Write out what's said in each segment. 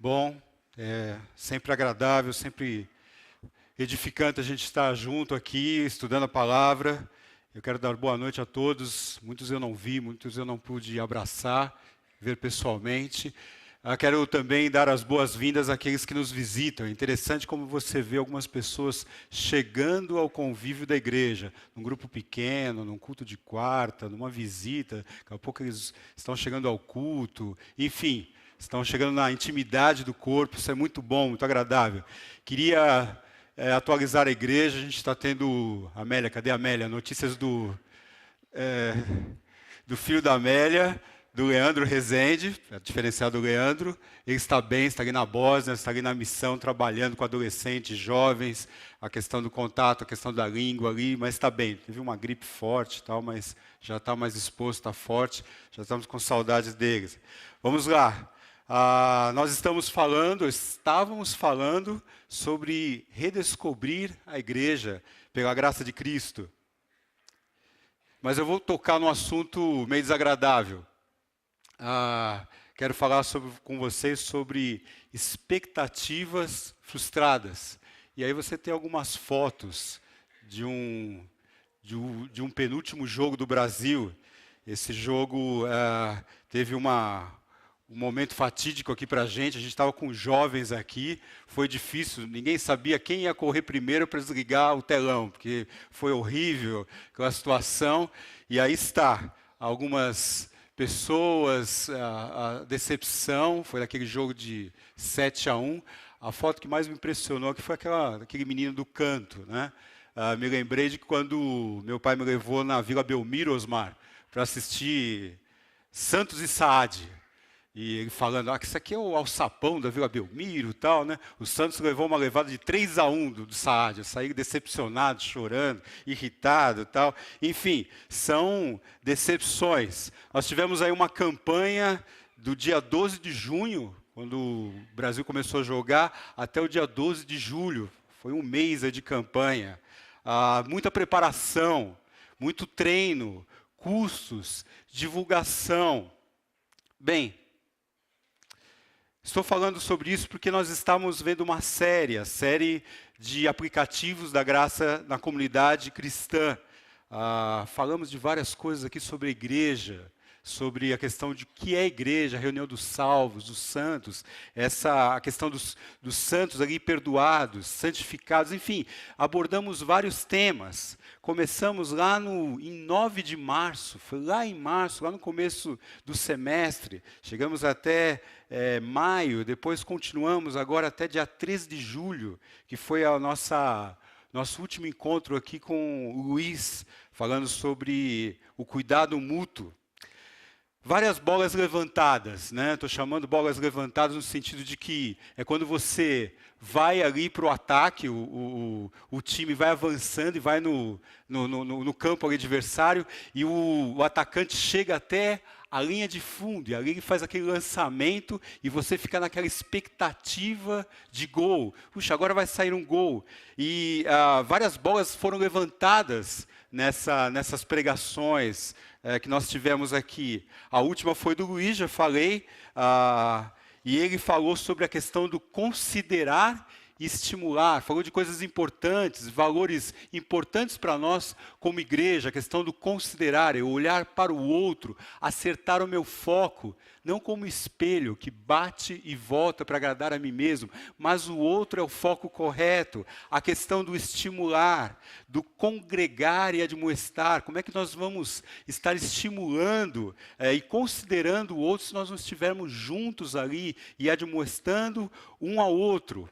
Bom, é sempre agradável, sempre edificante a gente estar junto aqui, estudando a palavra. Eu quero dar boa noite a todos. Muitos eu não vi, muitos eu não pude abraçar, ver pessoalmente. Quero também dar as boas-vindas àqueles que nos visitam. É interessante como você vê algumas pessoas chegando ao convívio da igreja, num grupo pequeno, num culto de quarta, numa visita. Daqui a pouco eles estão chegando ao culto, enfim. Estão chegando na intimidade do corpo, isso é muito bom, muito agradável. Queria atualizar a igreja, a gente está tendo, Amélia, cadê a Amélia? Notícias do filho da Amélia, do Leandro Rezende, diferenciado do Leandro. Ele está bem, está ali na Bósnia, está ali na missão, trabalhando com adolescentes, jovens, a questão do contato, a questão da língua ali, mas está bem. Teve uma gripe forte e tal, mas já está mais exposto, está forte, já estamos com saudades deles. Vamos lá. Nós estávamos falando sobre redescobrir a igreja pela graça de Cristo. Mas eu vou tocar num assunto meio desagradável. Quero falar com vocês sobre expectativas frustradas. E aí você tem algumas fotos de um penúltimo jogo do Brasil. Esse jogo teve um momento fatídico aqui para a gente estava com jovens aqui, foi difícil, ninguém sabia quem ia correr primeiro para desligar o telão, porque foi horrível aquela situação, e aí está, algumas pessoas, a decepção, foi daquele jogo de 7-1, a foto que mais me impressionou que foi aquele menino do canto, né? Me lembrei de quando meu pai me levou na Vila Belmiro, Osmar, para assistir Santos e Saad. E ele falando, que isso aqui é o alçapão da Vila Belmiro e tal, né? O Santos levou uma levada de 3-1 do Saad. Eu saí decepcionado, chorando, irritado e tal. Enfim, são decepções. Nós tivemos aí uma campanha do dia 12 de junho, quando o Brasil começou a jogar, até o dia 12 de julho. Foi um mês de campanha. Muita preparação, muito treino, custos, divulgação. Bem, estou falando sobre isso porque nós estamos vendo uma série de aplicativos da graça na comunidade cristã. Falamos de várias coisas aqui sobre a igreja, sobre a questão de o que é a igreja, a reunião dos salvos, dos santos, a questão dos santos ali perdoados, santificados, enfim, abordamos vários temas. Começamos lá em 9 de março, foi lá em março, lá no começo do semestre, chegamos até maio, depois continuamos agora até dia 13 de julho, que foi nosso último encontro aqui com o Luiz, falando sobre o cuidado mútuo. Várias bolas levantadas, né? Estou chamando bolas levantadas no sentido de que é quando você vai ali para o ataque, o time vai avançando e vai no campo adversário e o atacante chega até a linha de fundo, e ali ele faz aquele lançamento e você fica naquela expectativa de gol. Puxa, agora vai sair um gol. E várias bolas foram levantadas nessas pregações que nós tivemos aqui. A última foi do Luiz, já falei, e ele falou sobre a questão do considerar e estimular, falou de coisas importantes, valores importantes para nós como igreja, a questão do considerar, eu olhar para o outro, acertar o meu foco, não como espelho que bate e volta para agradar a mim mesmo, mas o outro é o foco correto, a questão do estimular, do congregar e admoestar, como é que nós vamos estar estimulando e considerando o outro se nós não estivermos juntos ali e admoestando um ao outro.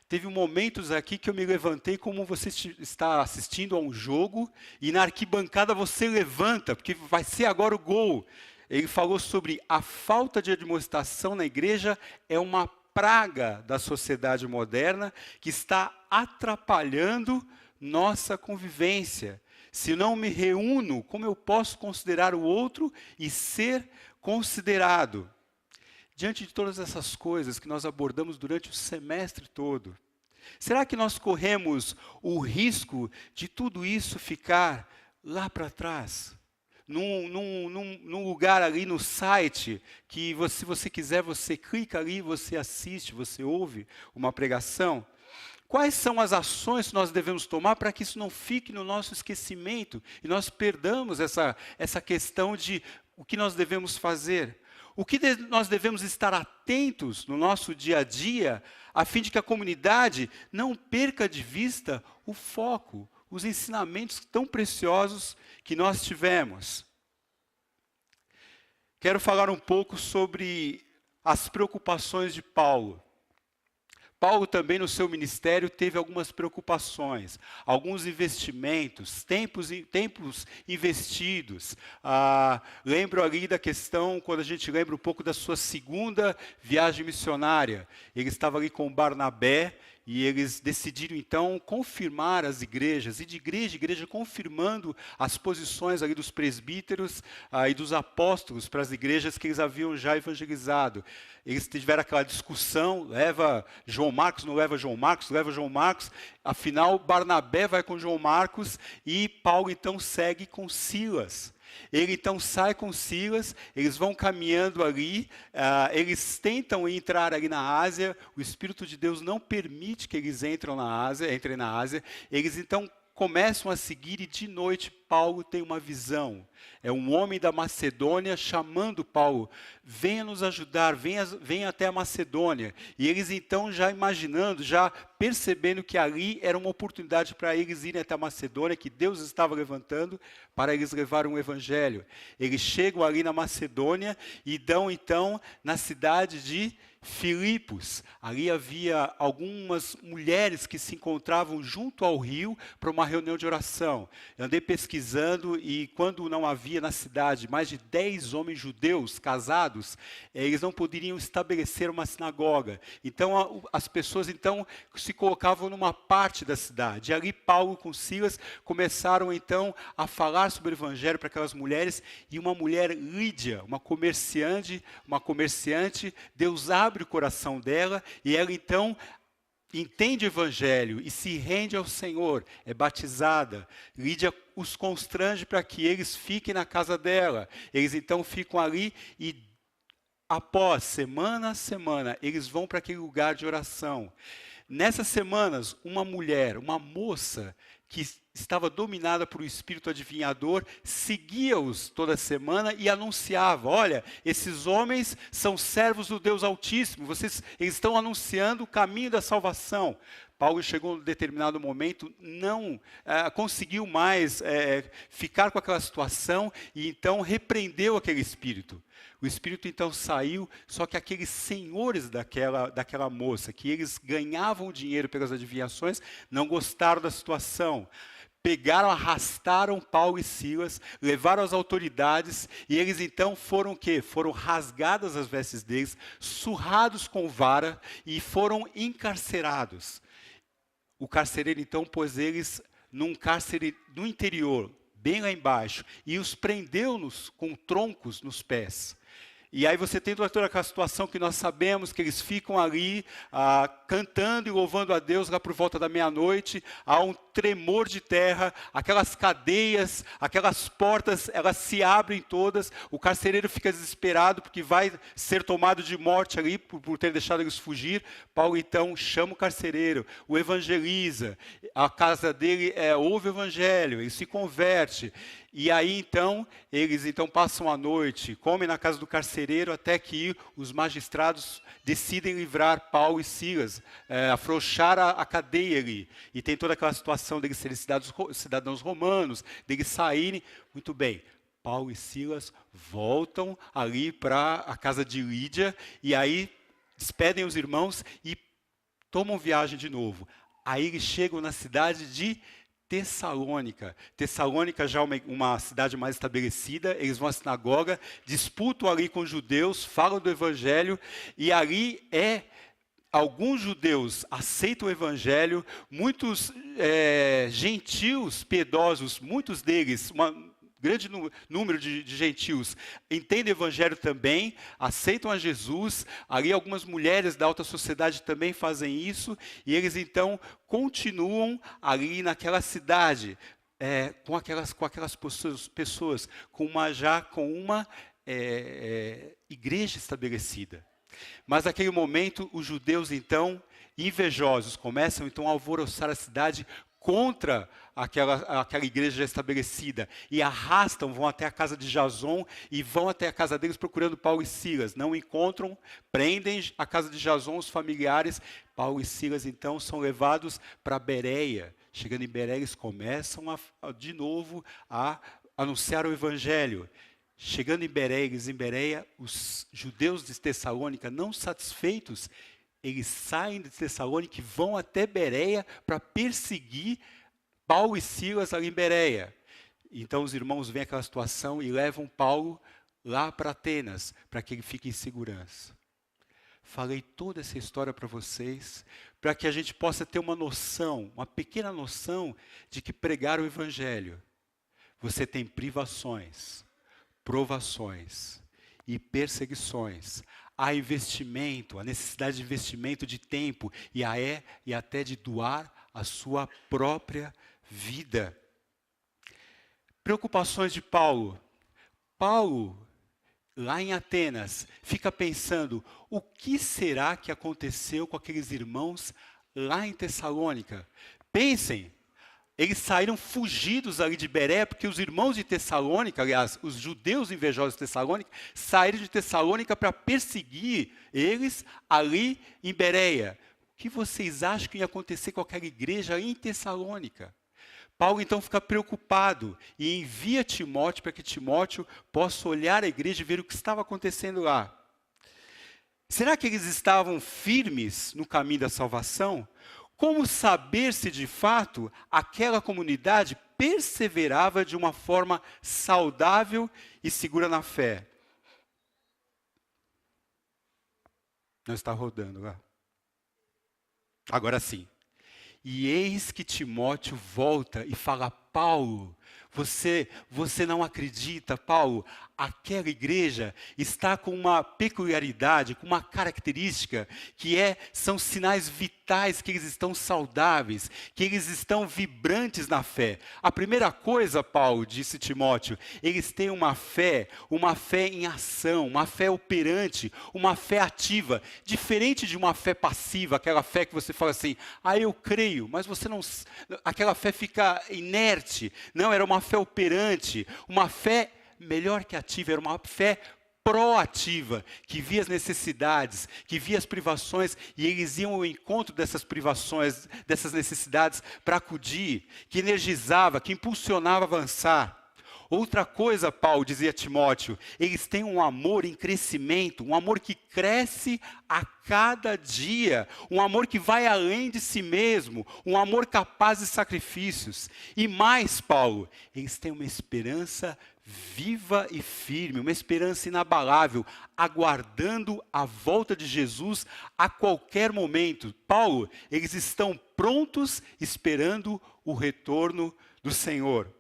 Teve momentos aqui que eu me levantei como você está assistindo a um jogo e na arquibancada você levanta, porque vai ser agora o gol. Ele falou sobre a falta de admoestação na igreja é uma praga da sociedade moderna que está atrapalhando nossa convivência. Se não me reúno, como eu posso considerar o outro e ser considerado? Diante de todas essas coisas que nós abordamos durante o semestre todo, será que nós corremos o risco de tudo isso ficar lá para trás? num lugar ali no site, que se você quiser, você clica ali, você assiste, você ouve uma pregação. Quais são as ações que nós devemos tomar para que isso não fique no nosso esquecimento e nós perdamos essa questão de o que nós devemos fazer? O que nós devemos estar atentos no nosso dia a dia, a fim de que a comunidade não perca de vista o foco, os ensinamentos tão preciosos que nós tivemos. Quero falar um pouco sobre as preocupações de Paulo. Paulo também no seu ministério teve algumas preocupações, alguns investimentos, tempos investidos. Lembro ali da questão, quando a gente lembra um pouco da sua segunda viagem missionária. Ele estava ali com Barnabé e eles decidiram então confirmar as igrejas, e de igreja em igreja confirmando as posições ali dos presbíteros e dos apóstolos para as igrejas que eles haviam já evangelizado. Eles tiveram aquela discussão, leva João Marcos, não leva João Marcos, leva João Marcos. Afinal, Barnabé vai com João Marcos e Paulo então segue com Silas. Ele então sai com Silas, eles vão caminhando ali, eles tentam entrar ali na Ásia, o Espírito de Deus não permite que eles entrem na Ásia, eles então começam a seguir e de noite Paulo tem uma visão. É um homem da Macedônia chamando Paulo, venha nos ajudar, venha até a Macedônia. E eles então já imaginando, já percebendo que ali era uma oportunidade para eles irem até a Macedônia, que Deus estava levantando para eles levarem o evangelho. Eles chegam ali na Macedônia e dão então na cidade de Filipos. Ali havia algumas mulheres que se encontravam junto ao rio para uma reunião de oração. Eu andei pesquisando e quando não havia na cidade mais de 10 homens judeus casados, eles não poderiam estabelecer uma sinagoga. Então as pessoas então se colocavam numa parte da cidade. E ali Paulo com Silas começaram então a falar sobre o evangelho para aquelas mulheres, e uma mulher Lídia, uma comerciante, Deus abre o coração dela e ela então entende o evangelho e se rende ao Senhor, é batizada. Lídia os constrange para que eles fiquem na casa dela. Eles então ficam ali e após semana a semana, eles vão para aquele lugar de oração. Nessas semanas, uma mulher, uma moça que estava dominada por um espírito adivinhador, seguia-os toda semana e anunciava, olha, esses homens são servos do Deus Altíssimo, eles estão anunciando o caminho da salvação. Paulo chegou em um determinado momento, não conseguiu mais ficar com aquela situação e então repreendeu aquele espírito. O espírito então saiu, só que aqueles senhores daquela moça, que eles ganhavam dinheiro pelas adivinhações, não gostaram da situação. Pegaram, arrastaram Paulo e Silas, levaram às autoridades, e eles então foram o quê? Foram rasgadas as vestes deles, surrados com vara, e foram encarcerados. O carcereiro então pôs eles num cárcere no interior, bem lá embaixo, e os prendeu com troncos nos pés. E aí você tem toda aquela situação que nós sabemos, que eles ficam ali cantando e louvando a Deus lá por volta da meia-noite, há um tremor de terra, aquelas cadeias, aquelas portas, elas se abrem todas, o carcereiro fica desesperado porque vai ser tomado de morte ali por ter deixado eles fugir. Paulo então chama o carcereiro, o evangeliza, a casa dele ouve o evangelho, ele se converte. E aí então, eles então passam a noite, comem na casa do carcereiro, até que os magistrados decidem livrar Paulo e Silas, afrouxar a cadeia ali. E tem toda aquela situação deles serem cidadãos romanos, deles saírem. Muito bem, Paulo e Silas voltam ali para a casa de Lídia, e aí despedem os irmãos e tomam viagem de novo. Aí eles chegam na cidade de Tessalônica. Tessalônica já é uma cidade mais estabelecida, eles vão à sinagoga, disputam ali com os judeus, falam do evangelho, e ali alguns judeus aceitam o evangelho, muitos gentios piedosos, muitos deles, grande número de gentios entendem o evangelho também, aceitam a Jesus. Ali algumas mulheres da alta sociedade também fazem isso, e eles então continuam ali naquela cidade. com aquelas pessoas com uma igreja estabelecida. Mas naquele momento, os judeus, então, invejosos, começam então a alvoroçar a cidade contra aquela igreja já estabelecida, e arrastam, vão até a casa de Jason, e vão até a casa deles procurando Paulo e Silas. Não encontram, prendem a casa de Jason, os familiares. Paulo e Silas, então, são levados para Bereia. Chegando em Bereia, eles começam de novo a anunciar o evangelho. Chegando em Bereia, os judeus de Tessalônica, não satisfeitos, eles saem de Tessalônica e vão até Bereia para perseguir Paulo e Silas ali em Bereia. Então os irmãos veem aquela situação e levam Paulo lá para Atenas, para que ele fique em segurança. Falei toda essa história para vocês, para que a gente possa ter uma noção, uma pequena noção de que pregar o evangelho, você tem privações, provações e perseguições. Há investimento, a necessidade de investimento de tempo e até de doar a sua própria vida. Preocupações de Paulo. Paulo, lá em Atenas, fica pensando, o que será que aconteceu com aqueles irmãos lá em Tessalônica? Pensem, eles saíram fugidos ali de Bereia, porque os irmãos de Tessalônica, aliás, os judeus invejosos de Tessalônica, saíram de Tessalônica para perseguir eles ali em Bereia. O que vocês acham que ia acontecer com aquela igreja ali em Tessalônica? Paulo então fica preocupado e envia Timóteo para que Timóteo possa olhar a igreja e ver o que estava acontecendo lá. Será que eles estavam firmes no caminho da salvação? Como saber se de fato aquela comunidade perseverava de uma forma saudável e segura na fé? Não está rodando lá. Agora sim. E eis que Timóteo volta e fala, Paulo, você não acredita, Paulo, aquela igreja está com uma peculiaridade, com uma característica, são sinais vitais que eles estão saudáveis, que eles estão vibrantes na fé. A primeira coisa, Paulo, disse Timóteo, eles têm uma fé em ação, uma fé operante, uma fé ativa, diferente de uma fé passiva, aquela fé que você fala assim, eu creio, mas você não, aquela fé fica inerte. Não, era uma fé operante, uma fé melhor que ativa, era uma fé proativa, que via as necessidades, que via as privações, e eles iam ao encontro dessas privações, dessas necessidades, para acudir, que energizava, que impulsionava a avançar. Outra coisa, Paulo dizia a Timóteo, eles têm um amor em crescimento, um amor que cresce a cada dia, um amor que vai além de si mesmo, um amor capaz de sacrifícios. E mais, Paulo, eles têm uma esperança viva e firme, uma esperança inabalável, aguardando a volta de Jesus a qualquer momento. Paulo, eles estão prontos esperando o retorno do Senhor.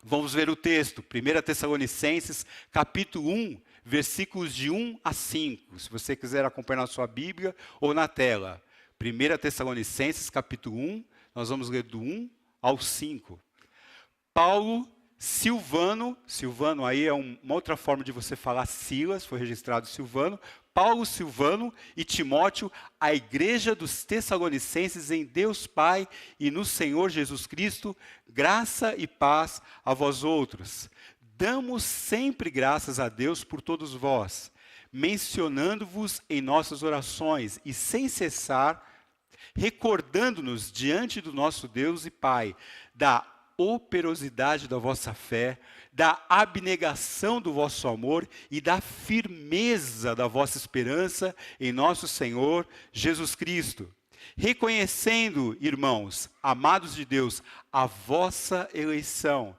Vamos ver o texto, 1 Tessalonicenses, capítulo 1, versículos de 1 a 5. Se você quiser acompanhar na sua Bíblia ou na tela. 1 Tessalonicenses, capítulo 1, nós vamos ler do 1 ao 5. Paulo, Silvano aí é uma outra forma de você falar Silas, foi registrado Silvano. Paulo, Silvano e Timóteo, a igreja dos Tessalonicenses em Deus Pai e no Senhor Jesus Cristo, graça e paz a vós outros. Damos sempre graças a Deus por todos vós, mencionando-vos em nossas orações e sem cessar, recordando-nos diante do nosso Deus e Pai, da operosidade da vossa fé, da abnegação do vosso amor e da firmeza da vossa esperança em nosso Senhor Jesus Cristo. Reconhecendo, irmãos, amados de Deus, a vossa eleição,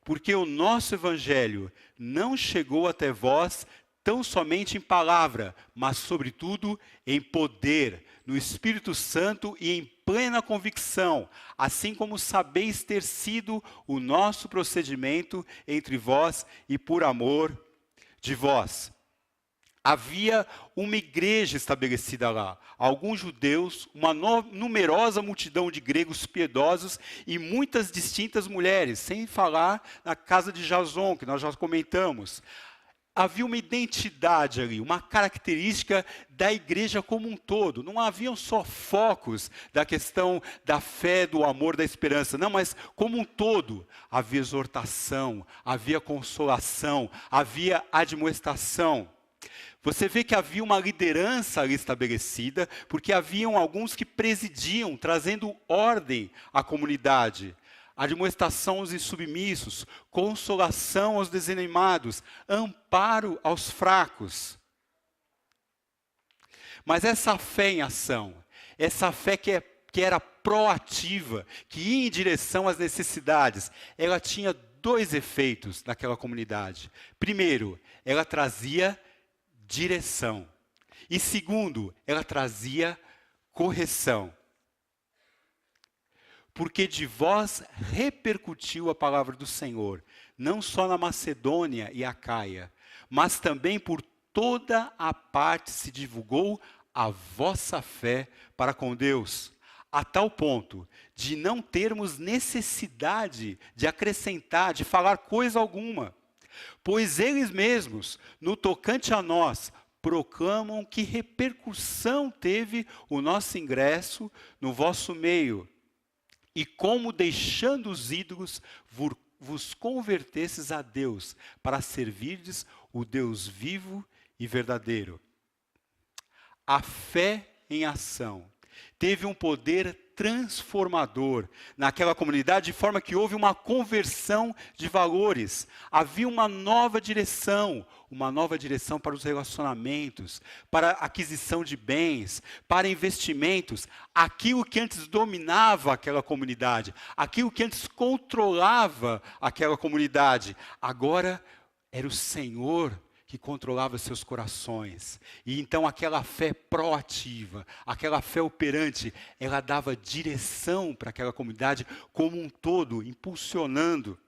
porque o nosso evangelho não chegou até vós tão somente em palavra, mas sobretudo em poder, no Espírito Santo e em plena convicção, assim como sabeis ter sido o nosso procedimento entre vós e por amor de vós. Havia uma igreja estabelecida lá. Alguns judeus, uma numerosa multidão de gregos piedosos e muitas distintas mulheres, sem falar na casa de Jason, que nós já comentamos. Havia uma identidade ali, uma característica da igreja como um todo. Não haviam só focos da questão da fé, do amor, da esperança. Não, mas como um todo. Havia exortação, havia consolação, havia admoestação. Você vê que havia uma liderança ali estabelecida, porque haviam alguns que presidiam, trazendo ordem à comunidade. Admoestação aos insubmissos, consolação aos desanimados, amparo aos fracos. Mas essa fé em ação, essa fé que era proativa, que ia em direção às necessidades, ela tinha dois efeitos naquela comunidade. Primeiro, ela trazia direção. E segundo, ela trazia correção. Porque de vós repercutiu a palavra do Senhor, não só na Macedônia e Acaia, mas também por toda a parte se divulgou a vossa fé para com Deus, a tal ponto de não termos necessidade de acrescentar, de falar coisa alguma. Pois eles mesmos, no tocante a nós, proclamam que repercussão teve o nosso ingresso no vosso meio, e como deixando os ídolos, vos convertesses a Deus, para servirdes o Deus vivo e verdadeiro. A fé em ação teve um poder transformador naquela comunidade, de forma que houve uma conversão de valores. Havia uma nova direção para os relacionamentos, para a aquisição de bens, para investimentos. Aquilo que antes dominava aquela comunidade, aquilo que antes controlava aquela comunidade, agora era o Senhor que controlava seus corações. E então aquela fé proativa, aquela fé operante, ela dava direção para aquela comunidade como um todo, impulsionando.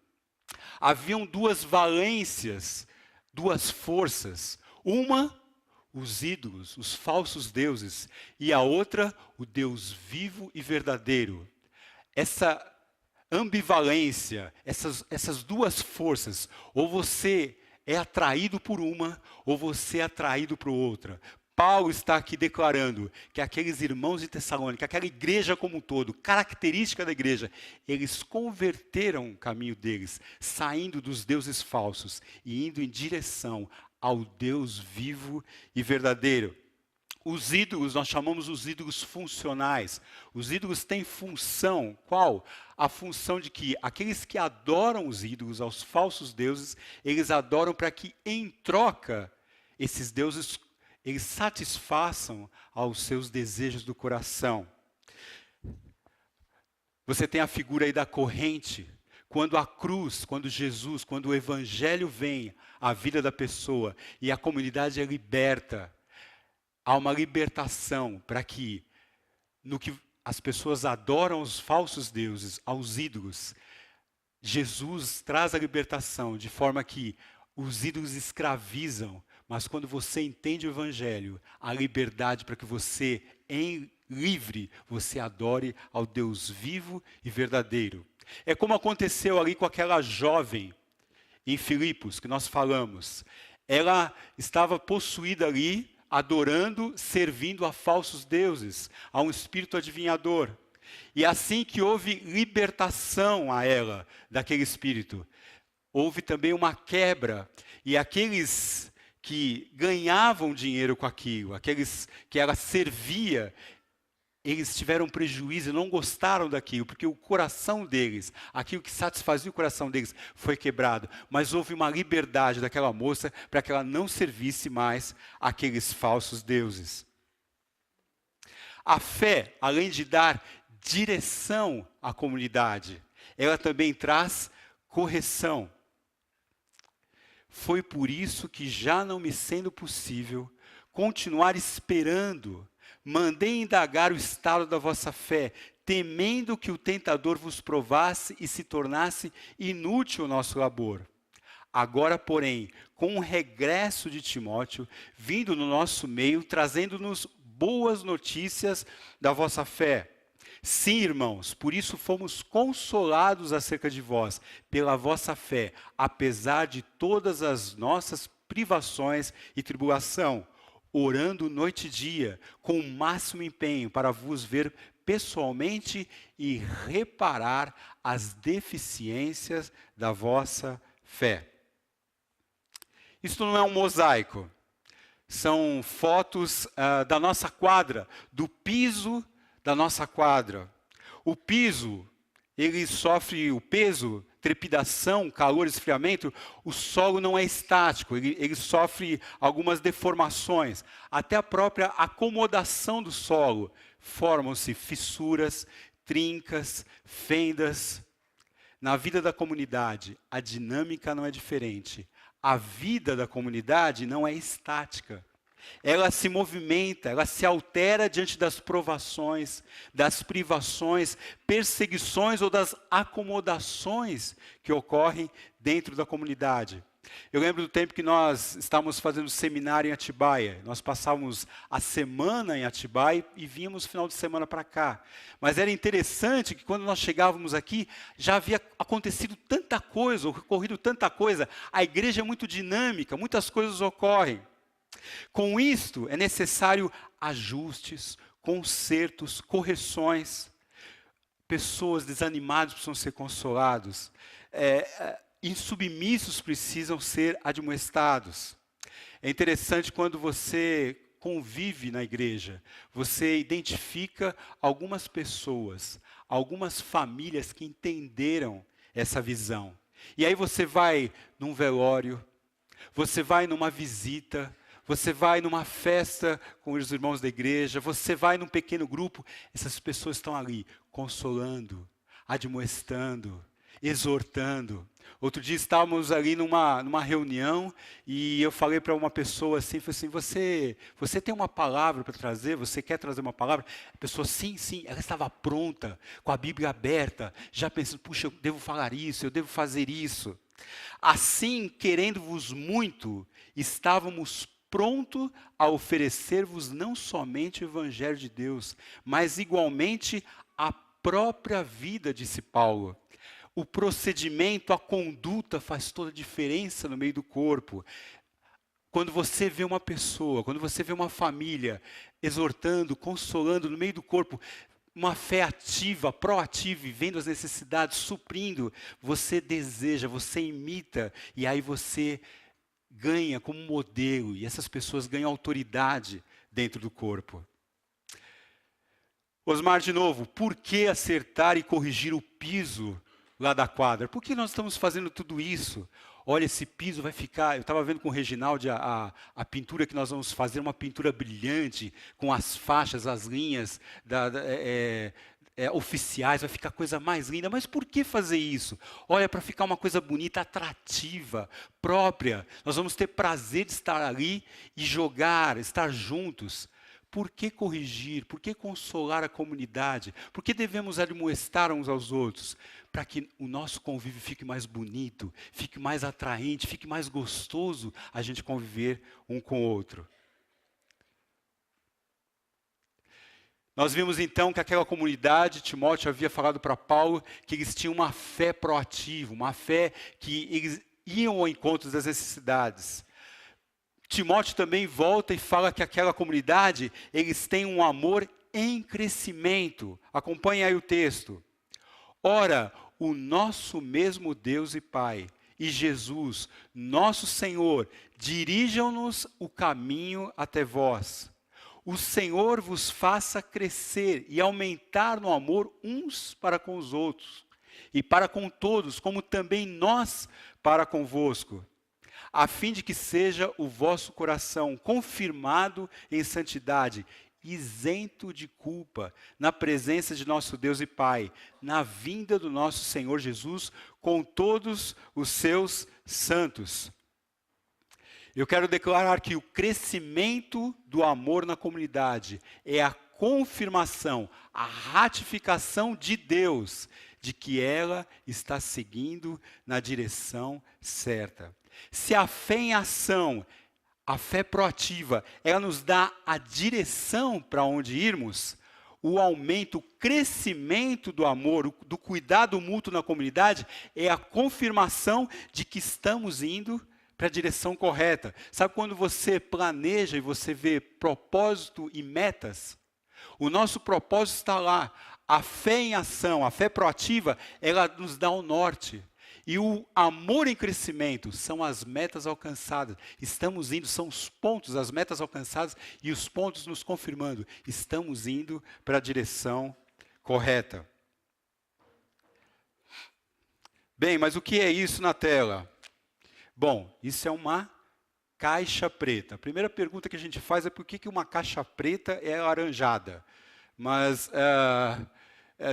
Haviam duas valências, duas forças. Uma, os ídolos, os falsos deuses. E a outra, o Deus vivo e verdadeiro. Essa ambivalência, essas duas forças, ou você é atraído por uma, ou você é atraído por outra. Paulo está aqui declarando que aqueles irmãos de Tessalônica, aquela igreja como um todo, característica da igreja, eles converteram o caminho deles, saindo dos deuses falsos e indo em direção ao Deus vivo e verdadeiro. Os ídolos, nós chamamos os ídolos funcionais. Os ídolos têm função. Qual? A função de que aqueles que adoram os ídolos, aos falsos deuses, eles adoram para que, em troca, esses deuses, eles satisfaçam aos seus desejos do coração. Você tem a figura aí da corrente. Quando a cruz, quando Jesus, quando o evangelho vem à vida da pessoa e a comunidade é liberta, há uma libertação para que, no que as pessoas adoram os falsos deuses, aos ídolos, Jesus traz a libertação, de forma que os ídolos escravizam, mas quando você entende o Evangelho, há liberdade para que você, em livre, você adore ao Deus vivo e verdadeiro. É como aconteceu ali com aquela jovem em Filipos, que nós falamos. Ela estava possuída ali, adorando, servindo a falsos deuses, a um espírito adivinhador. E assim que houve libertação a ela daquele espírito, houve também uma quebra. E aqueles que ganhavam dinheiro com aquilo, aqueles que ela servia, eles tiveram prejuízo e não gostaram daquilo, porque o coração deles, aquilo que satisfazia o coração deles, foi quebrado. Mas houve uma liberdade daquela moça para que ela não servisse mais aqueles falsos deuses. A fé, além de dar direção à comunidade, ela também traz correção. Foi por isso que, já não me sendo possível continuar esperando, mandei indagar o estado da vossa fé, temendo que o tentador vos provasse e se tornasse inútil o nosso labor. Agora, porém, com o regresso de Timóteo, vindo no nosso meio, trazendo-nos boas notícias da vossa fé. Sim, irmãos, por isso fomos consolados acerca de vós, pela vossa fé, apesar de todas as nossas privações e tribulação, orando noite e dia, com o máximo empenho para vos ver pessoalmente e reparar as deficiências da vossa fé. Isto não é um mosaico, são fotos da nossa quadra, do piso da nossa quadra. O piso, ele sofre o peso, trepidação, calor, esfriamento. O solo não é estático, ele sofre algumas deformações. Até a própria acomodação do solo, formam-se fissuras, trincas, fendas. Na vida da comunidade, a dinâmica não é diferente. A vida da comunidade não é estática. Ela se movimenta, ela se altera diante das provações, das privações, perseguições ou das acomodações que ocorrem dentro da comunidade. Eu lembro do tempo que nós estávamos fazendo seminário em Atibaia. Nós passávamos a semana em Atibaia e vínhamos no final de semana para cá. Mas era interessante que quando nós chegávamos aqui, já havia acontecido tanta coisa, ocorrido tanta coisa. A igreja é muito dinâmica, muitas coisas ocorrem. Com isto, é necessário ajustes, consertos, correções. Pessoas desanimadas precisam ser consolados. Insubmissos precisam ser admoestados. É interessante quando você convive na igreja, você identifica algumas pessoas, algumas famílias que entenderam essa visão. E aí você vai num velório, você vai numa visita, você vai numa festa com os irmãos da igreja, você vai num pequeno grupo, essas pessoas estão ali consolando, admoestando, exortando. Outro dia estávamos ali numa reunião e eu falei para uma pessoa assim, falei assim, você tem uma palavra para trazer? Você quer trazer uma palavra? A pessoa, sim, ela estava pronta, com a Bíblia aberta, já pensando, puxa, eu devo falar isso, eu devo fazer isso. Assim, querendo-vos muito, estávamos prontos a oferecer-vos não somente o Evangelho de Deus, mas igualmente a própria vida, disse Paulo. O procedimento, a conduta faz toda a diferença no meio do corpo. Quando você vê uma pessoa, quando você vê uma família exortando, consolando no meio do corpo, uma fé ativa, proativa, vivendo as necessidades, suprindo, você deseja, você imita, e aí você ganha como modelo, e essas pessoas ganham autoridade dentro do corpo. Osmar, de novo, por que acertar e corrigir o piso lá da quadra? Por que nós estamos fazendo tudo isso? Olha, esse piso vai ficar... Eu estava vendo com o Reginaldo a pintura que nós vamos fazer, uma pintura brilhante, com as faixas, as linhas oficiais, vai ficar a coisa mais linda. Mas por que fazer isso? Olha, para ficar uma coisa bonita, atrativa, própria. Nós vamos ter prazer de estar ali e jogar, estar juntos. Por que corrigir? Por que consolar a comunidade? Por que devemos admoestar uns aos outros? Para que o nosso convívio fique mais bonito, fique mais atraente, fique mais gostoso a gente conviver um com o outro. Nós vimos então que aquela comunidade, Timóteo havia falado para Paulo, que eles tinham uma fé proativa, uma fé que eles iam ao encontro das necessidades. Timóteo também volta e fala que aquela comunidade, eles têm um amor em crescimento. Acompanhe aí o texto. Ora, o nosso mesmo Deus e Pai, e Jesus, nosso Senhor, dirijam-nos o caminho até vós. O Senhor vos faça crescer e aumentar no amor uns para com os outros, e para com todos, como também nós para convosco, a fim de que seja o vosso coração confirmado em santidade, isento de culpa, na presença de nosso Deus e Pai, na vinda do nosso Senhor Jesus, com todos os seus santos. Eu quero declarar que o crescimento do amor na comunidade é a confirmação, a ratificação de Deus, de que ela está seguindo na direção certa. Se a fé em ação, a fé proativa, ela nos dá a direção para onde irmos, o aumento, o crescimento do amor, do cuidado mútuo na comunidade, é a confirmação de que estamos indo para a direção correta. Sabe quando você planeja e você vê propósito e metas? O nosso propósito está lá. A fé em ação, a fé proativa, ela nos dá o norte. E o amor em crescimento são as metas alcançadas. Estamos indo, são os pontos, as metas alcançadas e os pontos nos confirmando. Estamos indo para a direção correta. Bem, mas o que é isso na tela? Bom, isso é uma caixa preta. A primeira pergunta que a gente faz é por que uma caixa preta é alaranjada? Mas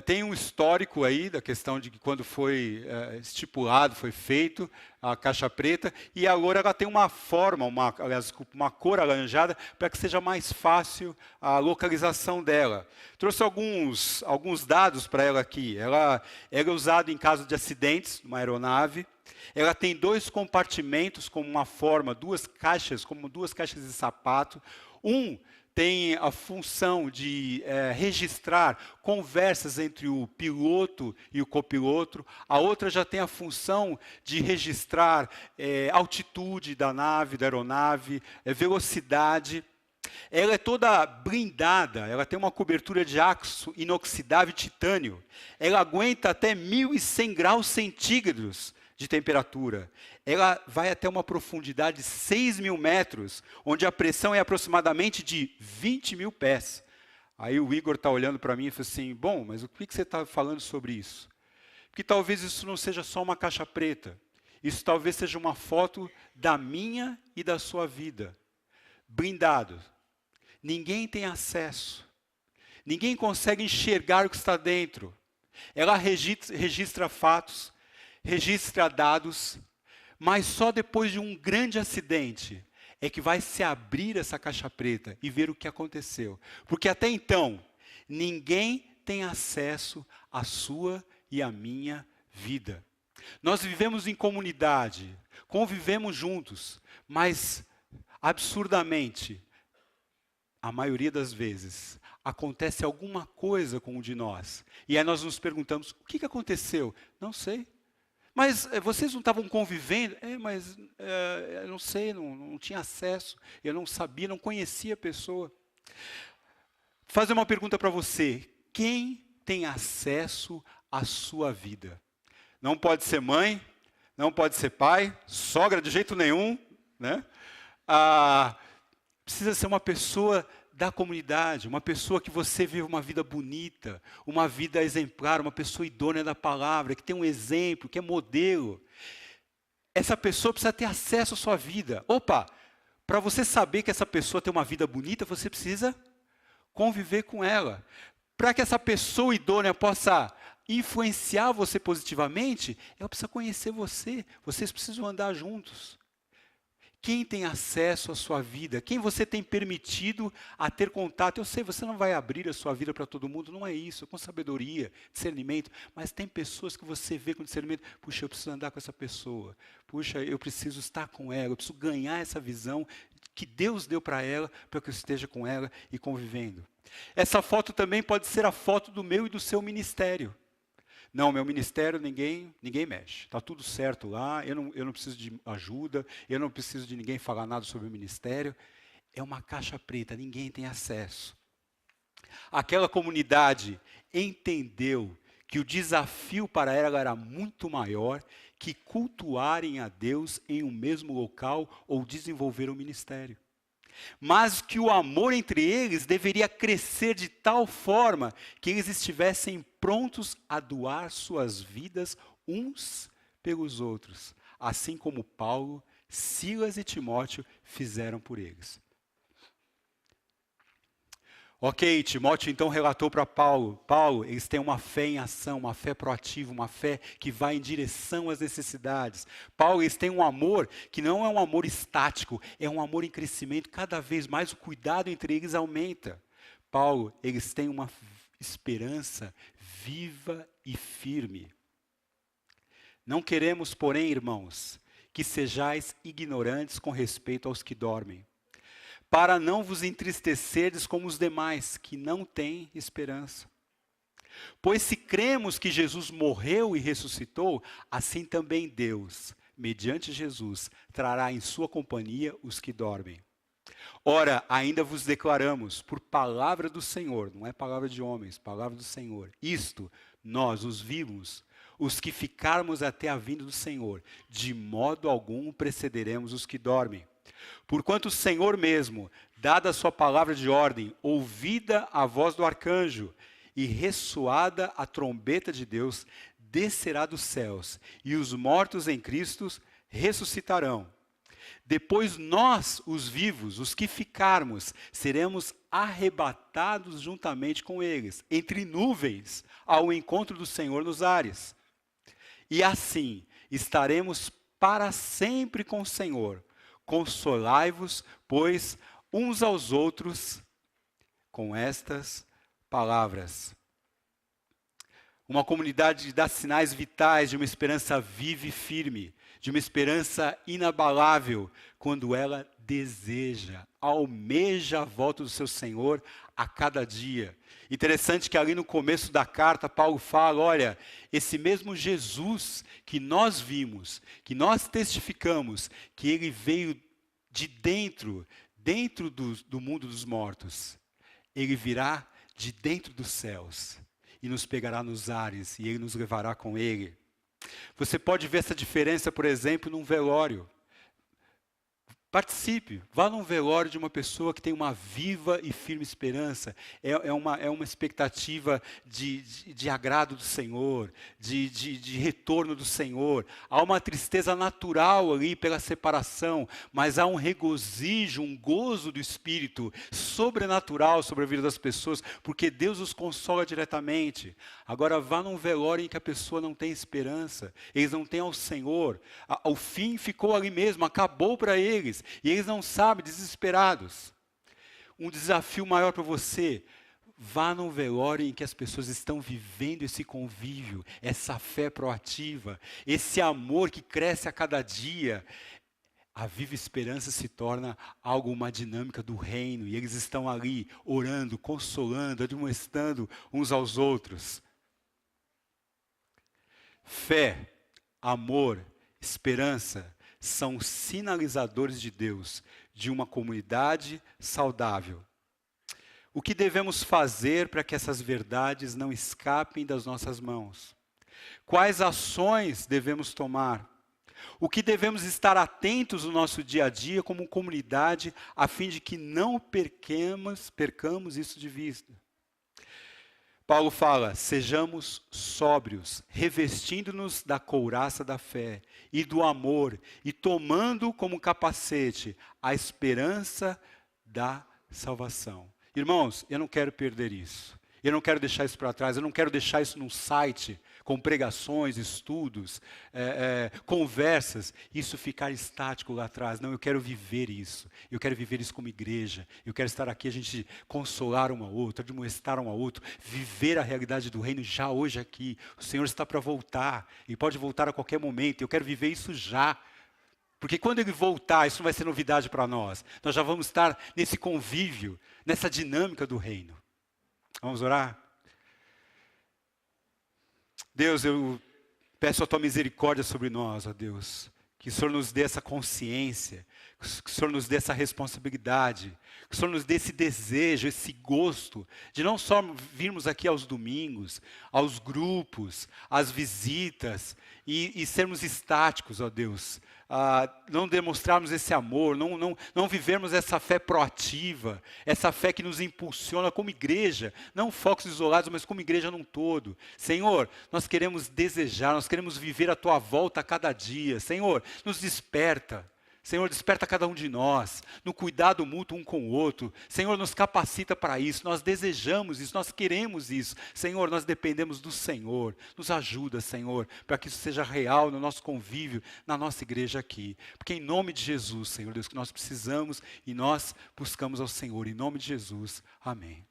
tem um histórico aí da questão de que quando foi estipulado, foi feito a caixa preta, e agora ela tem uma forma, uma cor alaranjada, para que seja mais fácil a localização dela. Trouxe alguns dados para ela aqui. Ela é usada em caso de acidentes, numa aeronave. Ela tem 2 compartimentos como uma forma, 2 caixas, como 2 caixas de sapato. Tem a função de registrar conversas entre o piloto e o copiloto. A outra já tem a função de registrar altitude da nave, da aeronave, velocidade. Ela é toda blindada, ela tem uma cobertura de aço inoxidável e titânio. Ela aguenta até 1.100 graus centígrados de temperatura. Ela vai até uma profundidade de 6.000 metros, onde a pressão é aproximadamente de 20.000 pés. Aí o Igor está olhando para mim e fala assim, bom, mas o que você está falando sobre isso? Porque talvez isso não seja só uma caixa preta. Isso talvez seja uma foto da minha e da sua vida. Blindado. Ninguém tem acesso. Ninguém consegue enxergar o que está dentro. Ela registra fatos, registra dados, mas só depois de um grande acidente é que vai se abrir essa caixa preta e ver o que aconteceu. Porque até então, ninguém tem acesso à sua e à minha vida. Nós vivemos em comunidade, convivemos juntos, mas absurdamente, a maioria das vezes, acontece alguma coisa com um de nós. E aí nós nos perguntamos, o que aconteceu? Não sei. Mas vocês não estavam convivendo? Mas eu não sei, não tinha acesso, eu não sabia, não conhecia a pessoa. Vou fazer uma pergunta para você. Quem tem acesso à sua vida? Não pode ser mãe, não pode ser pai, sogra de jeito nenhum, né? Precisa ser uma pessoa da comunidade, uma pessoa que você vive uma vida bonita, uma vida exemplar, uma pessoa idônea da palavra, que tem um exemplo, que é modelo. Essa pessoa precisa ter acesso à sua vida. Opa, para você saber que essa pessoa tem uma vida bonita, você precisa conviver com ela. Para que essa pessoa idônea possa influenciar você positivamente, ela precisa conhecer você. Vocês precisam andar juntos. Quem tem acesso à sua vida? Quem você tem permitido a ter contato? Eu sei, você não vai abrir a sua vida para todo mundo, não é isso, com sabedoria, discernimento, mas tem pessoas que você vê com discernimento, puxa, eu preciso andar com essa pessoa, puxa, eu preciso estar com ela, eu preciso ganhar essa visão que Deus deu para ela, para que eu esteja com ela e convivendo. Essa foto também pode ser a foto do meu e do seu ministério. Não, meu ministério ninguém mexe. Está tudo certo lá, eu não preciso de ajuda, eu não preciso de ninguém falar nada sobre o ministério. É uma caixa preta, ninguém tem acesso. Aquela comunidade entendeu que o desafio para ela era muito maior que cultuarem a Deus em um mesmo local ou desenvolver o ministério. Mas que o amor entre eles deveria crescer de tal forma que eles estivessem prontos a doar suas vidas uns pelos outros, assim como Paulo, Silas e Timóteo fizeram por eles. Ok, Timóteo então relatou para Paulo. Paulo, eles têm uma fé em ação, uma fé proativa, uma fé que vai em direção às necessidades. Paulo, eles têm um amor que não é um amor estático, é um amor em crescimento. Cada vez mais o cuidado entre eles aumenta. Paulo, eles têm uma esperança viva e firme. Não queremos, porém, irmãos, que sejais ignorantes com respeito aos que dormem, para não vos entristecerdes como os demais, que não têm esperança. Pois se cremos que Jesus morreu e ressuscitou, assim também Deus, mediante Jesus, trará em sua companhia os que dormem. Ora, ainda vos declaramos, por palavra do Senhor, não é palavra de homens, palavra do Senhor, isto, nós, os vivos, os que ficarmos até a vinda do Senhor, de modo algum precederemos os que dormem. Porquanto o Senhor mesmo, dada a sua palavra de ordem, ouvida a voz do arcanjo, e ressoada a trombeta de Deus, descerá dos céus, e os mortos em Cristo ressuscitarão. Depois nós, os vivos, os que ficarmos, seremos arrebatados juntamente com eles, entre nuvens, ao encontro do Senhor nos ares. E assim estaremos para sempre com o Senhor. Consolai-vos, pois, uns aos outros com estas palavras. Uma comunidade que dá sinais vitais de uma esperança viva e firme, de uma esperança inabalável, quando ela deseja, almeja a volta do seu Senhor a cada dia. Interessante que ali no começo da carta, Paulo fala, olha, esse mesmo Jesus que nós vimos, que nós testificamos, que ele veio de dentro do mundo dos mortos, ele virá de dentro dos céus e nos pegará nos ares e ele nos levará com ele. Você pode ver essa diferença, por exemplo, num velório. Participe, vá num velório de uma pessoa que tem uma viva e firme esperança. É uma expectativa de agrado do Senhor, de retorno do Senhor. Há uma tristeza natural ali pela separação, mas há um regozijo, um gozo do Espírito sobrenatural sobre a vida das pessoas, porque Deus os consola diretamente. Agora vá num velório em que a pessoa não tem esperança, eles não têm ao Senhor. O fim ficou ali mesmo, acabou para eles. E eles não sabem, desesperados. Um desafio maior para você, vá num velório em que as pessoas estão vivendo esse convívio, essa fé proativa, esse amor que cresce a cada dia. A viva esperança se torna algo, uma dinâmica do reino, e eles estão ali orando, consolando, admoestando uns aos outros. Fé, amor, esperança são sinalizadores de Deus, de uma comunidade saudável. O que devemos fazer para que essas verdades não escapem das nossas mãos? Quais ações devemos tomar? O que devemos estar atentos no nosso dia a dia como comunidade, a fim de que não percamos isso de vista? Paulo fala, sejamos sóbrios, revestindo-nos da couraça da fé e do amor, e tomando como capacete a esperança da salvação. Irmãos, eu não quero perder isso. Eu não quero deixar isso para trás, eu não quero deixar isso num site, com pregações, estudos, conversas, isso ficar estático lá atrás. Não, eu quero viver isso. Eu quero viver isso como igreja. Eu quero estar aqui, a gente consolar um ao outro, admoestar um ao outro, viver a realidade do reino já hoje aqui. O Senhor está para voltar, e pode voltar a qualquer momento. Eu quero viver isso já. Porque quando Ele voltar, isso não vai ser novidade para nós. Nós já vamos estar nesse convívio, nessa dinâmica do reino. Vamos orar? Deus, eu peço a Tua misericórdia sobre nós, ó Deus. Que o Senhor nos dê essa consciência, que o Senhor nos dê essa responsabilidade, que o Senhor nos dê esse desejo, esse gosto, de não só virmos aqui aos domingos, aos grupos, às visitas, e sermos estáticos, ó Deus. Não demonstrarmos esse amor, não vivermos essa fé proativa, essa fé que nos impulsiona como igreja, não focos isolados, mas como igreja num todo. Senhor, nós queremos desejar, nós queremos viver a Tua volta a cada dia. Senhor, nos desperta. Senhor, desperta cada um de nós, no cuidado mútuo um com o outro. Senhor, nos capacita para isso, nós desejamos isso, nós queremos isso. Senhor, nós dependemos do Senhor. Nos ajuda, Senhor, para que isso seja real no nosso convívio, na nossa igreja aqui. Porque em nome de Jesus, Senhor Deus, que nós precisamos e nós buscamos ao Senhor. Em nome de Jesus, amém.